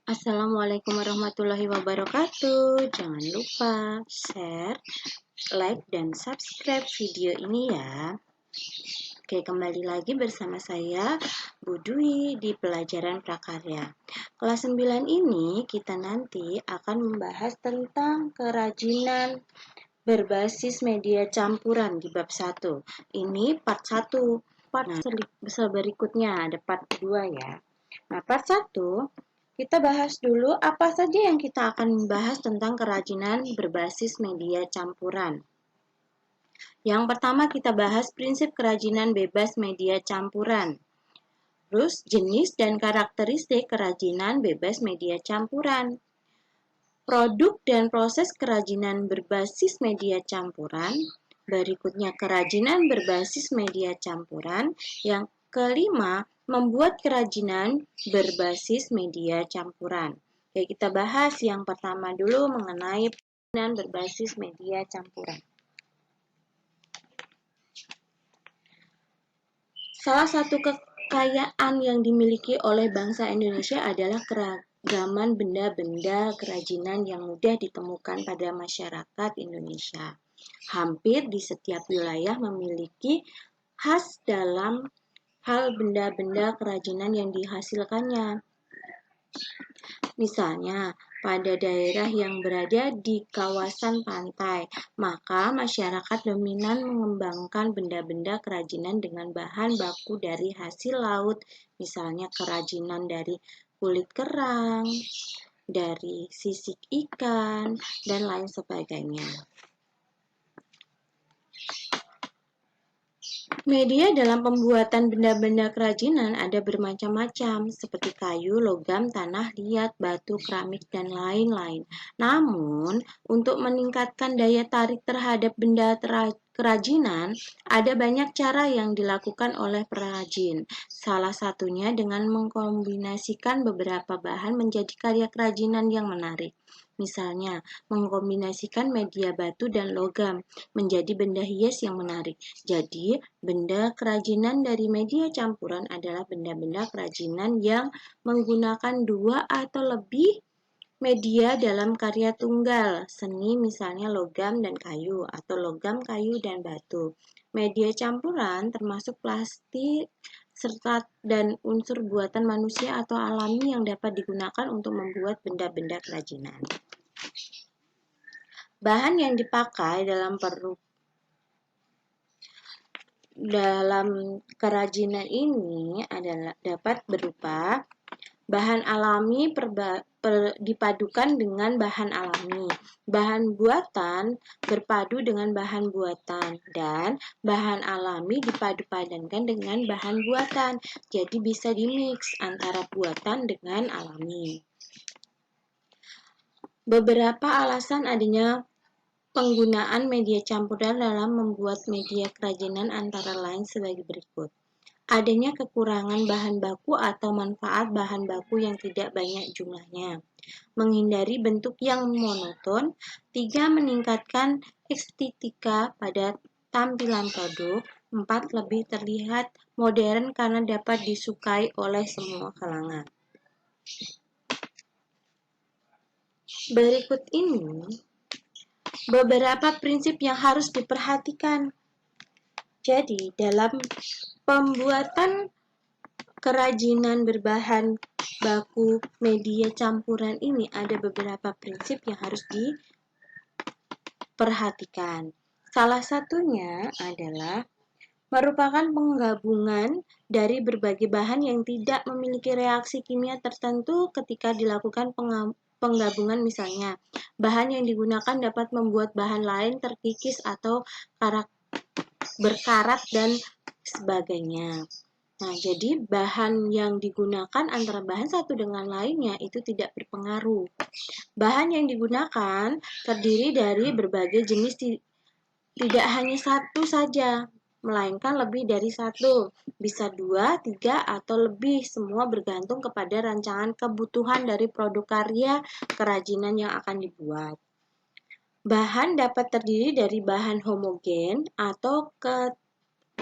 Assalamualaikum warahmatullahi wabarakatuh. Jangan lupa share, like, dan subscribe video ini ya. Oke, kembali lagi bersama saya, Bu Dwi, di pelajaran prakarya. Kelas 9 ini kita nanti akan membahas tentang kerajinan berbasis media campuran di bab 1. Ini part 1. Part berikutnya ada part 2 ya. Nah, part 1 kita bahas dulu apa saja yang kita akan bahas tentang kerajinan berbasis media campuran. Yang pertama kita bahas prinsip kerajinan bebas media campuran. Terus jenis dan karakteristik kerajinan bebas media campuran. Produk dan proses kerajinan berbasis media campuran. Berikutnya kerajinan berbasis media campuran. Yang kelima, membuat kerajinan berbasis media campuran. Oke, kita bahas yang pertama dulu mengenai kerajinan berbasis media campuran. Salah satu kekayaan yang dimiliki oleh bangsa Indonesia adalah keragaman benda-benda kerajinan yang mudah ditemukan pada masyarakat Indonesia. Hampir di setiap wilayah memiliki khas dalam hal benda-benda kerajinan yang dihasilkannya. Misalnya, pada daerah yang berada di kawasan pantai, maka masyarakat dominan mengembangkan benda-benda kerajinan dengan bahan baku dari hasil laut, misalnya kerajinan dari kulit kerang, dari sisik ikan, dan lain sebagainya. Media dalam pembuatan benda-benda kerajinan ada bermacam-macam, seperti kayu, logam, tanah liat, batu, keramik, dan lain-lain. Namun, untuk meningkatkan daya tarik terhadap benda kerajinan, ada banyak cara yang dilakukan oleh perajin. Salah satunya dengan mengkombinasikan beberapa bahan menjadi karya kerajinan yang menarik. Misalnya, mengkombinasikan media batu dan logam menjadi benda hias yang menarik. Jadi, benda kerajinan dari media campuran adalah benda-benda kerajinan yang menggunakan dua atau lebih media dalam karya tunggal, seni misalnya logam dan kayu, atau logam, kayu, dan batu. Media campuran termasuk plastik, serta dan unsur buatan manusia atau alami yang dapat digunakan untuk membuat benda-benda kerajinan. Bahan yang dipakai dalam kerajinan ini dapat berupa bahan alami dipadukan dengan bahan alami, bahan buatan berpadu dengan bahan buatan, dan bahan alami dipadu-padankan dengan bahan buatan. Jadi bisa dimix antara buatan dengan alami. Beberapa alasan adanya penggunaan media campuran dalam membuat media kerajinan antara lain sebagai berikut. Adanya kekurangan bahan baku atau manfaat bahan baku yang tidak banyak jumlahnya. Menghindari bentuk yang monoton. 3. Meningkatkan estetika pada tampilan produk. 4. Lebih terlihat modern karena dapat disukai oleh semua kalangan. Berikut ini beberapa prinsip yang harus diperhatikan. Jadi, dalam pembuatan kerajinan berbahan baku media campuran ini ada beberapa prinsip yang harus diperhatikan. Salah satunya adalah merupakan penggabungan dari berbagai bahan yang tidak memiliki reaksi kimia tertentu ketika dilakukan penggabungan. Misalnya, bahan yang digunakan dapat membuat bahan lain terkikis atau berkarat dan sebagainya. Nah, jadi bahan yang digunakan antara bahan satu dengan lainnya itu tidak berpengaruh. Bahan yang digunakan terdiri dari berbagai jenis, tidak hanya satu saja, melainkan lebih dari satu, bisa 2, 3, atau lebih, semua bergantung kepada rancangan kebutuhan dari produk karya kerajinan yang akan dibuat. Bahan dapat terdiri dari bahan homogen atau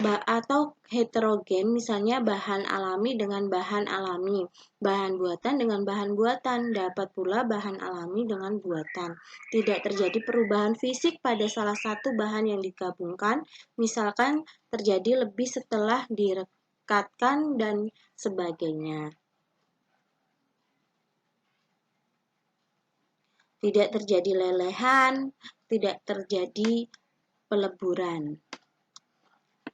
atau heterogen, misalnya bahan alami dengan bahan alami, bahan buatan dengan bahan buatan, dapat pula bahan alami dengan buatan. Tidak terjadi perubahan fisik pada salah satu bahan yang digabungkan, misalkan terjadi lebih setelah direkatkan dan sebagainya. Tidak terjadi lelehan, tidak terjadi peleburan.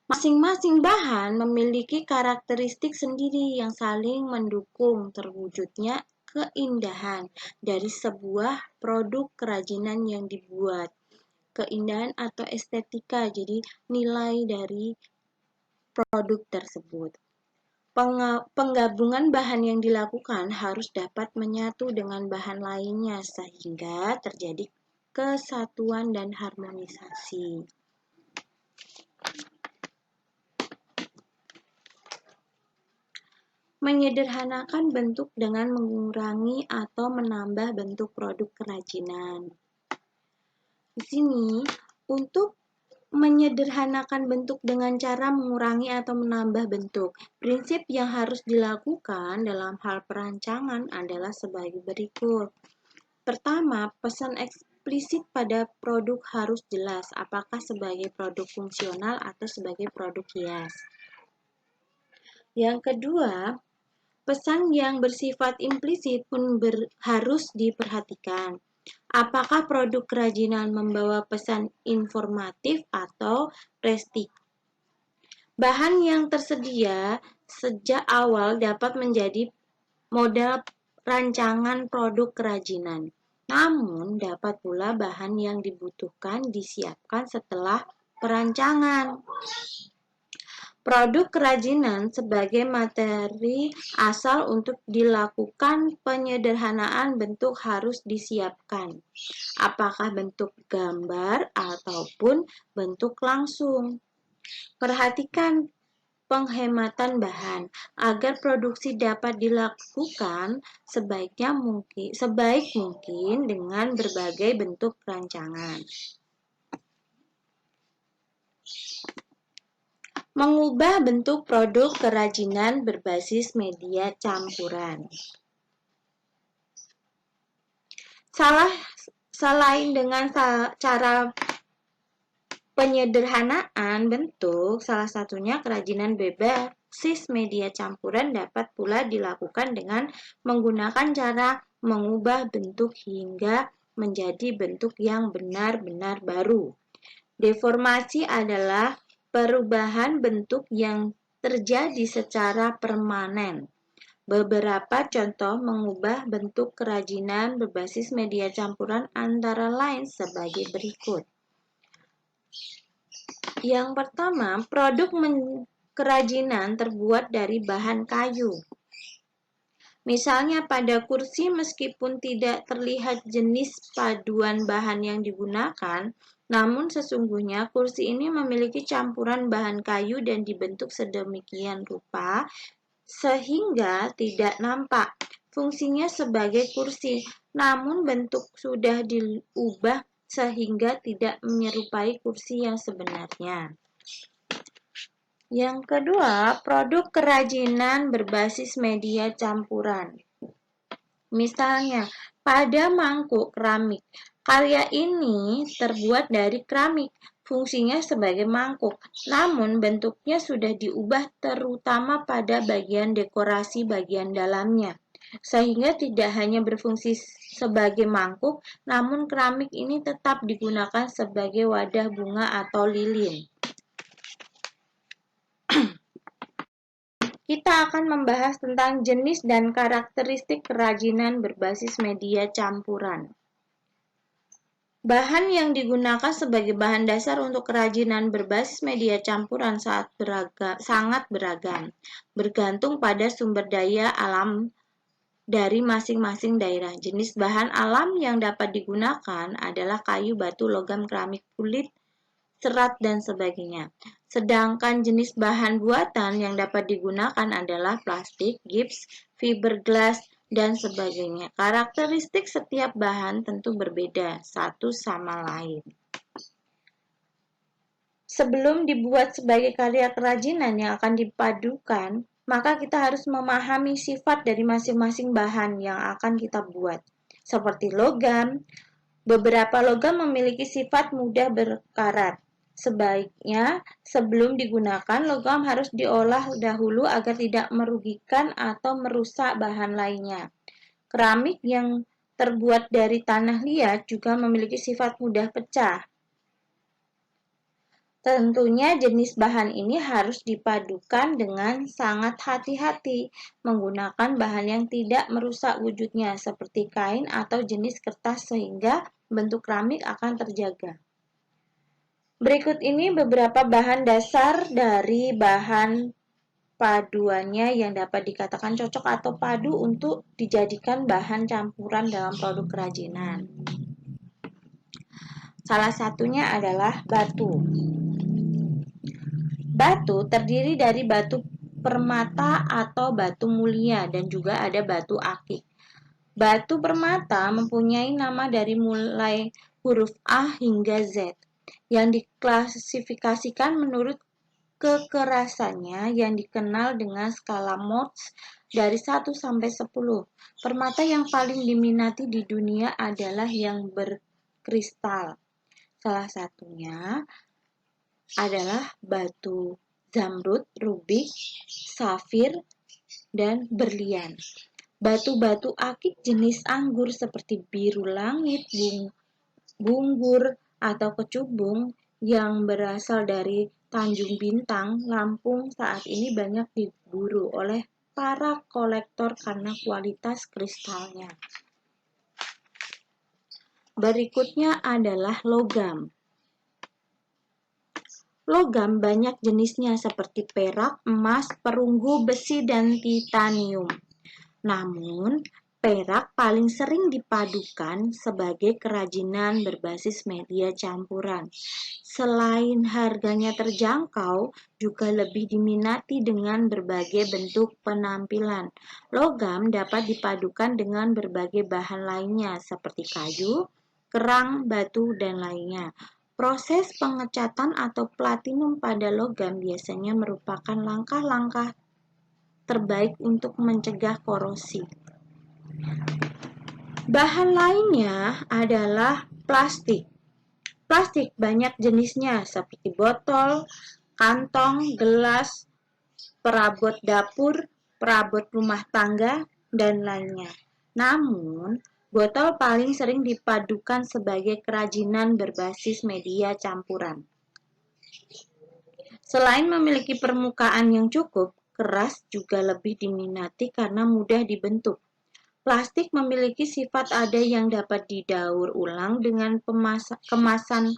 Masing-masing bahan memiliki karakteristik sendiri yang saling mendukung terwujudnya keindahan dari sebuah produk kerajinan yang dibuat. Keindahan atau estetika, jadi nilai dari produk tersebut. Penggabungan bahan yang dilakukan harus dapat menyatu dengan bahan lainnya sehingga terjadi kesatuan dan harmonisasi. Menyederhanakan bentuk dengan mengurangi atau menambah bentuk produk kerajinan. Di sini, untuk menyederhanakan bentuk dengan cara mengurangi atau menambah bentuk, prinsip yang harus dilakukan dalam hal perancangan adalah sebagai berikut. Pertama, pesan eksplisit pada produk harus jelas, apakah sebagai produk fungsional atau sebagai produk hias. Yang kedua, pesan yang bersifat implisit pun harus diperhatikan. Apakah produk kerajinan membawa pesan informatif atau prestik? Bahan yang tersedia sejak awal dapat menjadi modal rancangan produk kerajinan. Namun, dapat pula bahan yang dibutuhkan disiapkan setelah perancangan. Produk kerajinan sebagai materi asal untuk dilakukan penyederhanaan bentuk harus disiapkan. Apakah bentuk gambar ataupun bentuk langsung. Perhatikan penghematan bahan agar produksi dapat dilakukan sebaik mungkin dengan berbagai bentuk rancangan. Mengubah bentuk produk kerajinan berbasis media campuran. Selain dengan cara penyederhanaan bentuk, salah satunya kerajinan berbasis media campuran dapat pula dilakukan dengan menggunakan cara mengubah bentuk hingga menjadi bentuk yang benar-benar baru. Deformasi adalah perubahan bentuk yang terjadi secara permanen. Beberapa contoh mengubah bentuk kerajinan berbasis media campuran antara lain sebagai berikut. Yang pertama, produk kerajinan terbuat dari bahan kayu. Misalnya pada kursi, meskipun tidak terlihat jenis paduan bahan yang digunakan, namun sesungguhnya kursi ini memiliki campuran bahan kayu dan dibentuk sedemikian rupa sehingga tidak nampak fungsinya sebagai kursi, namun bentuk sudah diubah sehingga tidak menyerupai kursi yang sebenarnya. Yang kedua, produk kerajinan berbasis media campuran. Misalnya, pada mangkuk keramik, karya ini terbuat dari keramik, fungsinya sebagai mangkuk, namun bentuknya sudah diubah terutama pada bagian dekorasi bagian dalamnya, sehingga tidak hanya berfungsi sebagai mangkuk, namun keramik ini tetap digunakan sebagai wadah bunga atau lilin. Kita akan membahas tentang jenis dan karakteristik kerajinan berbasis media campuran. Bahan yang digunakan sebagai bahan dasar untuk kerajinan berbasis media campuran sangat beragam, bergantung pada sumber daya alam dari masing-masing daerah. Jenis bahan alam yang dapat digunakan adalah kayu, batu, logam, keramik, kulit, serat, dan sebagainya. Sedangkan jenis bahan buatan yang dapat digunakan adalah plastik, gips, fiberglass, dan sebagainya. Karakteristik setiap bahan tentu berbeda satu sama lain. Sebelum dibuat sebagai karya kerajinan yang akan dipadukan, maka kita harus memahami sifat dari masing-masing bahan yang akan kita buat. Seperti logam, beberapa logam memiliki sifat mudah berkarat. Sebaiknya sebelum digunakan, logam harus diolah dahulu agar tidak merugikan atau merusak bahan lainnya. Keramik yang terbuat dari tanah liat juga memiliki sifat mudah pecah. Tentunya jenis bahan ini harus dipadukan dengan sangat hati-hati, menggunakan bahan yang tidak merusak wujudnya seperti kain atau jenis kertas sehingga bentuk keramik akan terjaga. Berikut ini beberapa bahan dasar dari bahan paduannya yang dapat dikatakan cocok atau padu untuk dijadikan bahan campuran dalam produk kerajinan. Salah satunya adalah batu. Batu terdiri dari batu permata atau batu mulia dan juga ada batu akik. Batu permata mempunyai nama dari mulai huruf A hingga Z yang diklasifikasikan menurut kekerasannya yang dikenal dengan skala Mohs dari 1 sampai 10. Permata yang paling diminati di dunia adalah yang berkristal. Salah satunya adalah batu zamrud, rubik, safir, dan berlian. Batu-batu akik jenis anggur seperti biru langit, bunggur, atau kecubung yang berasal dari Tanjung Bintang, Lampung saat ini banyak diburu oleh para kolektor karena kualitas kristalnya. Berikutnya adalah logam. Logam banyak jenisnya seperti perak, emas, perunggu, besi, dan titanium. Namun, perak paling sering dipadukan sebagai kerajinan berbasis media campuran. Selain harganya terjangkau, juga lebih diminati dengan berbagai bentuk penampilan. Logam dapat dipadukan dengan berbagai bahan lainnya seperti kayu, kerang, batu, dan lainnya. Proses pengecatan atau platinum pada logam biasanya merupakan langkah-langkah terbaik untuk mencegah korosi. Bahan lainnya adalah plastik. Plastik banyak jenisnya seperti botol, kantong, gelas, perabot dapur, perabot rumah tangga, dan lainnya. Namun, botol paling sering dipadukan sebagai kerajinan berbasis media campuran. Selain memiliki permukaan yang cukup, keras juga lebih diminati karena mudah dibentuk. Plastik memiliki sifat ada yang dapat didaur ulang dengan pemanasan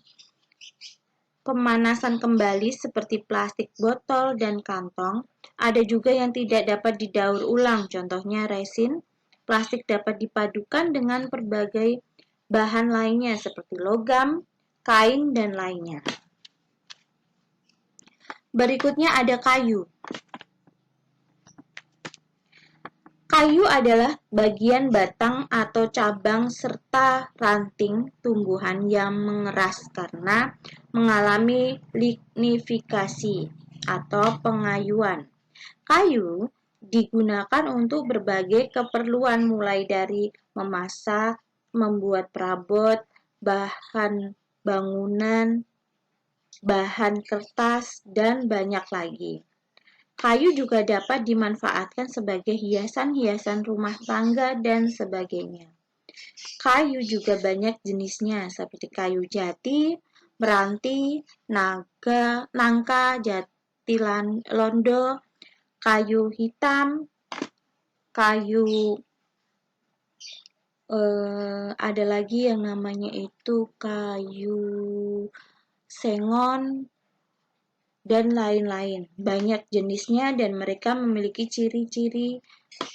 kembali seperti plastik botol dan kantong. Ada juga yang tidak dapat didaur ulang, contohnya resin. Plastik dapat dipadukan dengan berbagai bahan lainnya seperti logam, kain, dan lainnya. Berikutnya ada kayu. Kayu adalah bagian batang atau cabang serta ranting tumbuhan yang mengeras karena mengalami lignifikasi atau pengayuan. Kayu digunakan untuk berbagai keperluan mulai dari memasak, membuat perabot, bahan bangunan, bahan kertas, dan banyak lagi. Kayu juga dapat dimanfaatkan sebagai hiasan-hiasan rumah tangga dan sebagainya. Kayu juga banyak jenisnya seperti kayu jati, meranti, nangka, jati londo, kayu hitam, kayu ada lagi yang namanya itu kayu sengon, dan lain-lain. Banyak jenisnya dan mereka memiliki ciri-ciri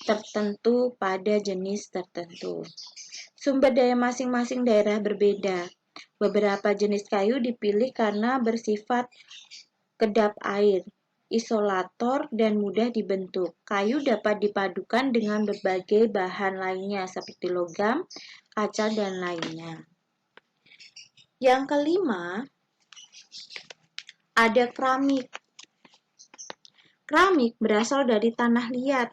tertentu pada jenis tertentu. Sumber daya masing-masing daerah berbeda. Beberapa jenis kayu dipilih karena bersifat kedap air, isolator, dan mudah dibentuk. Kayu dapat dipadukan dengan berbagai bahan lainnya seperti logam, kaca, dan lainnya. Yang kelima, Ada keramik. Keramik berasal dari tanah liat.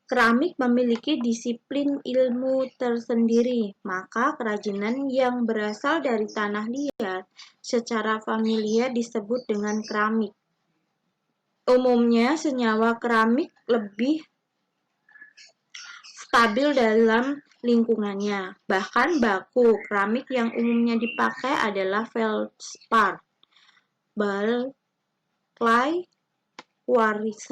Keramik memiliki disiplin ilmu tersendiri, maka kerajinan yang berasal dari tanah liat secara familiar disebut dengan keramik. Umumnya, senyawa keramik lebih stabil dalam lingkungannya. Bahkan baku keramik yang umumnya dipakai adalah feldspar, clay, quartz,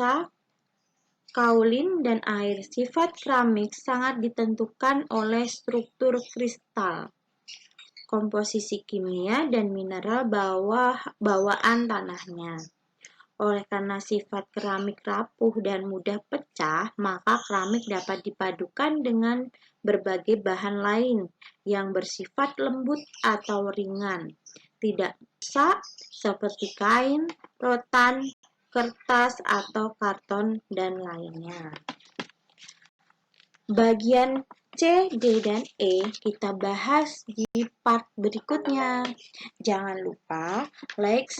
kaolin, dan air. Sifat keramik sangat ditentukan oleh struktur kristal, komposisi kimia, dan mineral bawaan tanahnya. Oleh karena sifat keramik rapuh dan mudah pecah, maka keramik dapat dipadukan dengan berbagai bahan lain yang bersifat lembut atau ringan, tidak rusak seperti kain, rotan, kertas, atau karton, dan lainnya. Bagian C, D, dan E kita bahas di part berikutnya. Jangan lupa like,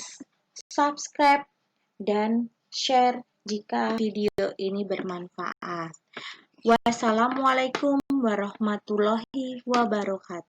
subscribe, dan share jika video ini bermanfaat. Wassalamualaikum warahmatullahi wabarakatuh.